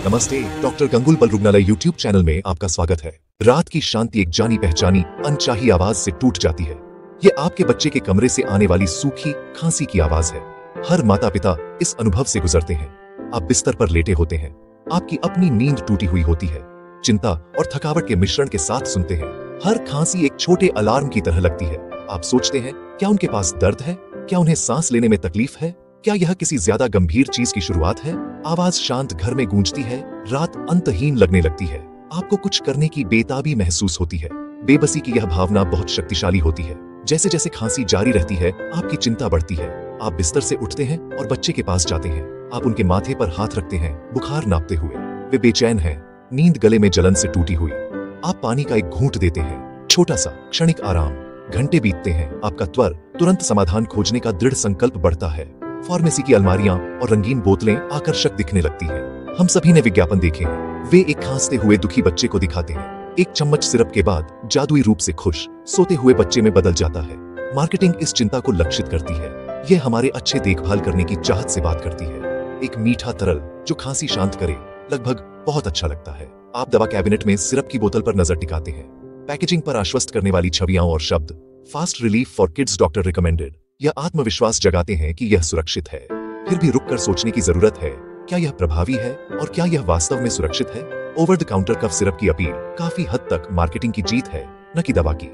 नमस्ते, डॉक्टर गंगुल बल रुग्णालय यूट्यूब चैनल में आपका स्वागत है। रात की शांति एक जानी पहचानी अनचाही आवाज से टूट जाती है। ये आपके बच्चे के कमरे से आने वाली सूखी खांसी की आवाज है। हर माता पिता इस अनुभव से गुजरते हैं। आप बिस्तर पर लेटे होते हैं, आपकी अपनी नींद टूटी हुई होती है, चिंता और थकावट के मिश्रण के साथ सुनते हैं। हर खांसी एक छोटे अलार्म की तरह लगती है। आप सोचते हैं, क्या उनके पास दर्द है? क्या उन्हें सांस लेने में तकलीफ है? क्या यह किसी ज्यादा गंभीर चीज की शुरुआत है? आवाज शांत घर में गूंजती है, रात अंतहीन लगने लगती है। आपको कुछ करने की बेताबी महसूस होती है। बेबसी की यह भावना बहुत शक्तिशाली होती है। जैसे जैसे खांसी जारी रहती है, आपकी चिंता बढ़ती है। आप बिस्तर से उठते हैं और बच्चे के पास जाते हैं। आप उनके माथे पर हाथ रखते हैं, बुखार नापते हुए। वे बेचैन हैं, नींद गले में जलन से टूटी हुई। आप पानी का एक घूंट देते हैं, छोटा सा क्षणिक आराम। घंटे बीतते हैं, आपका तुरंत समाधान खोजने का दृढ़ संकल्प बढ़ता है। फार्मेसी की अलमारियां और रंगीन बोतलें आकर्षक दिखने लगती हैं। हम सभी ने विज्ञापन देखे हैं। वे एक खांसते हुए दुखी बच्चे को दिखाते हैं। एक चम्मच सिरप के बाद जादुई रूप से खुश सोते हुए बच्चे में बदल जाता है। मार्केटिंग इस चिंता को लक्षित करती है। यह हमारे अच्छे देखभाल करने की चाहत से बात करती है। एक मीठा तरल जो खांसी शांत करे, लगभग बहुत अच्छा लगता है। आप दवा कैबिनेट में सिरप की बोतल पर नजर टिकाते हैं। पैकेजिंग पर आश्वस्त करने वाली छवियां और शब्द, fast relief for kids doctor recommended, यह आत्मविश्वास जगाते हैं कि यह सुरक्षित है। फिर भी रुककर सोचने की जरूरत है, क्या यह प्रभावी है और क्या यह वास्तव में सुरक्षित है? Over the counter cough syrup की अपील काफी हद तक मार्केटिंग की जीत है, न कि दवा की।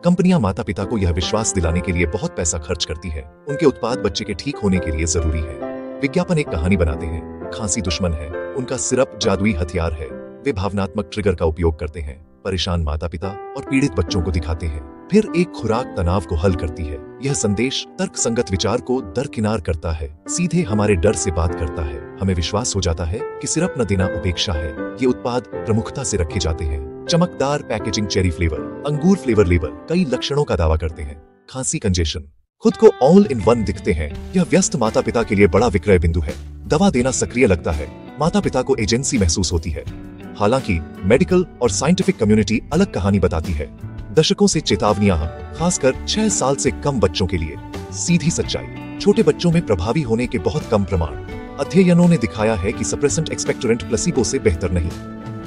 कंपनियां माता पिता को यह विश्वास दिलाने के लिए बहुत पैसा खर्च करती है, उनके उत्पाद बच्चे के ठीक होने के लिए जरूरी है। विज्ञापन एक कहानी बनाते हैं, खांसी दुश्मन है, उनका सिरप जादुई हथियार है। वे भावनात्मक ट्रिगर का उपयोग करते हैं, परेशान माता पिता और पीड़ित बच्चों को दिखाते हैं। फिर एक खुराक तनाव को हल करती है। यह संदेश तर्क संगत विचार को दरकिनार करता है, सीधे हमारे डर से बात करता है। हमें विश्वास हो जाता है कि सिरप न देना उपेक्षा है। ये उत्पाद प्रमुखता से रखे जाते हैं। चमकदार पैकेजिंग, चेरी फ्लेवर, अंगूर फ्लेवर लेबल कई लक्षणों का दावा करते हैं। खांसी कंजेशन, खुद को ऑल इन वन दिखते हैं। यह व्यस्त माता पिता के लिए बड़ा विक्रय बिंदु है। दवा देना सक्रिय लगता है, माता पिता को एजेंसी महसूस होती है। हालांकि मेडिकल और साइंटिफिक कम्युनिटी अलग कहानी बताती है। दशकों से चेतावनियां, खासकर 6 साल से कम बच्चों के लिए। सीधी सच्चाई, छोटे बच्चों में प्रभावी होने के बहुत कम प्रमाण। अध्ययनों ने दिखाया है कि सप्रेसेंट एक्सपेक्टोरेंट प्लेसिबो से बेहतर नहीं।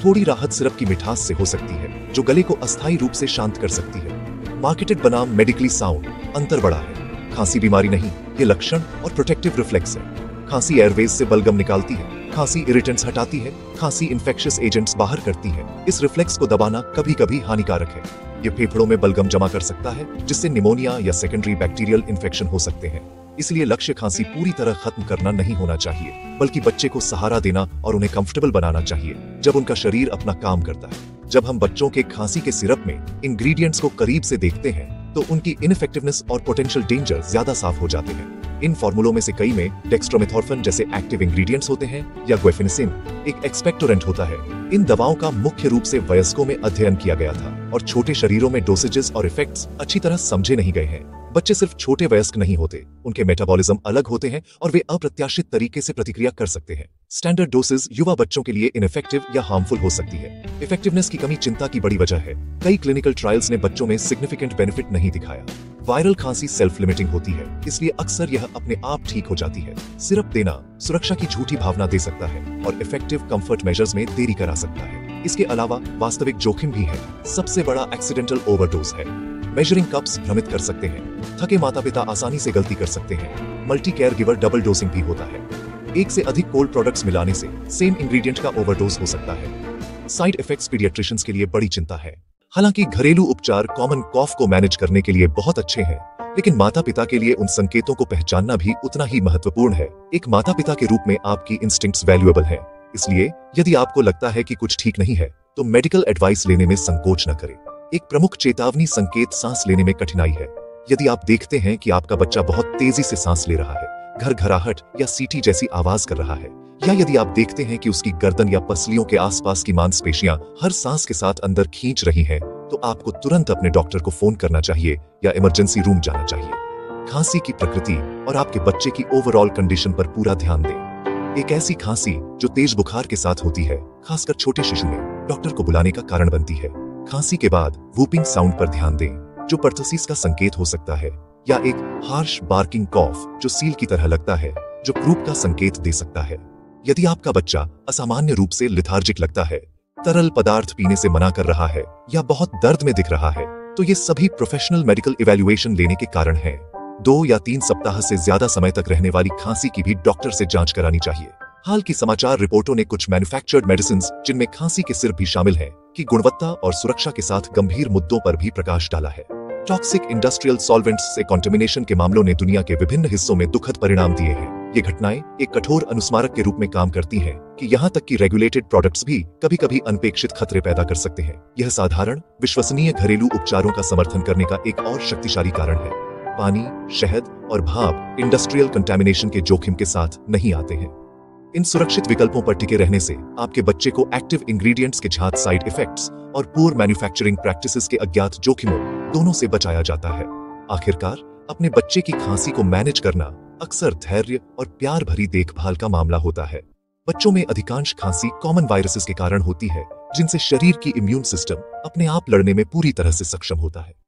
थोड़ी राहत सिरप की मिठास से हो सकती है, जो गले को अस्थायी रूप से शांत कर सकती है। मार्केटेड बनाम मेडिकली साउंड, अंतर बड़ा है। खांसी बीमारी नहीं, ये लक्षण और प्रोटेक्टिव रिफ्लेक्स है। खांसी एयरवेज से बलगम निकालती है, खांसी इरिटेंट्स हटाती है, खांसी इन्फेक्शियस एजेंट्स बाहर करती है। इस रिफ्लेक्स को दबाना कभी कभी हानिकारक है। ये फेफड़ों में बलगम जमा कर सकता है, जिससे निमोनिया या सेकेंडरी बैक्टीरियल इन्फेक्शन हो सकते हैं। इसलिए लक्ष्य खांसी पूरी तरह खत्म करना नहीं होना चाहिए, बल्कि बच्चे को सहारा देना और उन्हें कंफर्टेबल बनाना चाहिए जब उनका शरीर अपना काम करता है। जब हम बच्चों के खांसी के सिरप में इंग्रेडिएंट्स को करीब से देखते हैं, तो उनकी इनफेक्टिवनेस और पोटेंशियल डेंजर ज्यादा साफ हो जाते हैं। इन फॉर्मूलों में से कई में डेक्स्ट्रोमेथॉर्फन जैसे एक्टिव इंग्रेडिएंट्स होते हैं, या गुएफिनिसिन एक एक्सपेक्टोरेंट होता है। इन दवाओं का मुख्य रूप से वयस्कों में अध्ययन किया गया था और छोटे शरीरों में डोसेजेस और इफेक्ट्स अच्छी तरह समझे नहीं गए हैं। बच्चे सिर्फ छोटे वयस्क नहीं होते, उनके मेटाबॉलिज्म अलग होते हैं और वे अप्रत्याशित तरीके से प्रतिक्रिया कर सकते हैं। स्टैंडर्ड डोसेज युवा बच्चों के लिए इनफेक्टिव या हार्मफुल हो सकती है। इफेक्टिवनेस की कमी चिंता की बड़ी वजह है। कई क्लिनिकल ट्रायल्स ने बच्चों में सिग्निफिकेंट बेनिफिट नहीं दिखाया। वायरल खांसी सेल्फ लिमिटिंग होती है, इसलिए अक्सर यह अपने आप ठीक हो जाती है। सिरप देना सुरक्षा की झूठी भावना दे सकता है और इफेक्टिव कंफर्ट मेजर्स में देरी करा सकता है। इसके अलावा वास्तविक जोखिम भी है। सबसे बड़ा एक्सीडेंटल ओवरडोज है। मेजरिंग कप्स भ्रमित कर सकते हैं। थके माता पिता आसानी से गलती कर सकते हैं। Multi care giver double dosing भी होता है। एक से अधिक कोल्ड प्रोडक्ट्स मिलाने से सेम इंग्रेडिएंट का ओवरडोज हो सकता है। साइड इफेक्ट्स पीडियाट्रिशियंस के लिए बड़ी चिंता है। हालांकि घरेलू उपचार कॉमन कॉफ को मैनेज करने के लिए बहुत अच्छे हैं, लेकिन माता पिता के लिए उन संकेतों को पहचानना भी उतना ही महत्वपूर्ण है। एक माता पिता के रूप में आपकी इंस्टिंक्ट्स वैल्यूएबल हैं। इसलिए यदि आपको लगता है कि कुछ ठीक नहीं है, तो मेडिकल एडवाइस लेने में संकोच न करें। एक प्रमुख चेतावनी संकेत सांस लेने में कठिनाई है। यदि आप देखते हैं कि आपका बच्चा बहुत तेजी से सांस ले रहा है, घरघराहट या सीटी जैसी आवाज कर रहा है, या यदि आप देखते हैं कि उसकी गर्दन या पसलियों के आसपास की मांसपेशियां हर सांस के साथ अंदर खींच रही हैं, तो आपको तुरंत अपने डॉक्टर को फोन करना चाहिए या इमरजेंसी रूम जाना चाहिए। खांसी की प्रकृति और आपके बच्चे की ओवरऑल कंडीशन पर पूरा ध्यान दें। एक ऐसी खांसी जो तेज बुखार के साथ होती है, खासकर छोटे शिशु में, डॉक्टर को बुलाने का कारण बनती है। खांसी के बाद वूपिंग साउंड पर ध्यान दें, जो परथेसिस का संकेत हो सकता है, या एक हार्श बार्किंग कॉफ जो सील की तरह लगता है, जो क्रूप का संकेत दे सकता है। यदि आपका बच्चा असामान्य रूप से लिथार्जिक लगता है, तरल पदार्थ पीने से मना कर रहा है या बहुत दर्द में दिख रहा है, तो ये सभी प्रोफेशनल मेडिकल इवैल्यूएशन लेने के कारण हैं। 2 या 3 सप्ताह से ज्यादा समय तक रहने वाली खांसी की भी डॉक्टर से जांच करानी चाहिए। हाल की समाचार रिपोर्टों ने कुछ मैन्युफैक्चर्ड मेडिसिन, जिनमें खांसी के सिरप भी शामिल हैं, की गुणवत्ता और सुरक्षा के साथ गंभीर मुद्दों पर भी प्रकाश डाला है। टॉक्सिक इंडस्ट्रियल सॉल्वेंट्स से कॉन्टेमिनेशन के मामलों ने दुनिया के विभिन्न हिस्सों में दुखद परिणाम दिए हैं। ये घटनाएं एक कठोर अनुस्मारक के रूप में काम करती हैं कि यहाँ तक कि रेगुलेटेड प्रोडक्ट्स भी कभी-कभी अनपेक्षित खतरे पैदा कर सकते हैं। यह साधारण, विश्वसनीय घरेलू उपचारों का समर्थन करने का एक और शक्तिशाली कारण है। पानी, शहद और भाप इंडस्ट्रियल कंटेमिनेशन के जोखिम के साथ नहीं आते हैं। इन सुरक्षित विकल्पों पर टिके रहने से आपके बच्चे को एक्टिव इंग्रेडिएंट्स के झात साइड इफेक्ट्स और पुअर मैन्युफैक्चरिंग प्रैक्टिसेस के अज्ञात जोखिमों दोनों से बचाया जाता है। आखिरकार, अपने बच्चे की खांसी को मैनेज करना अक्सर धैर्य और प्यार भरी देखभाल का मामला होता है। बच्चों में अधिकांश खांसी कॉमन वायरसेस के कारण होती है, जिनसे शरीर की इम्यून सिस्टम अपने आप लड़ने में पूरी तरह से सक्षम होता है।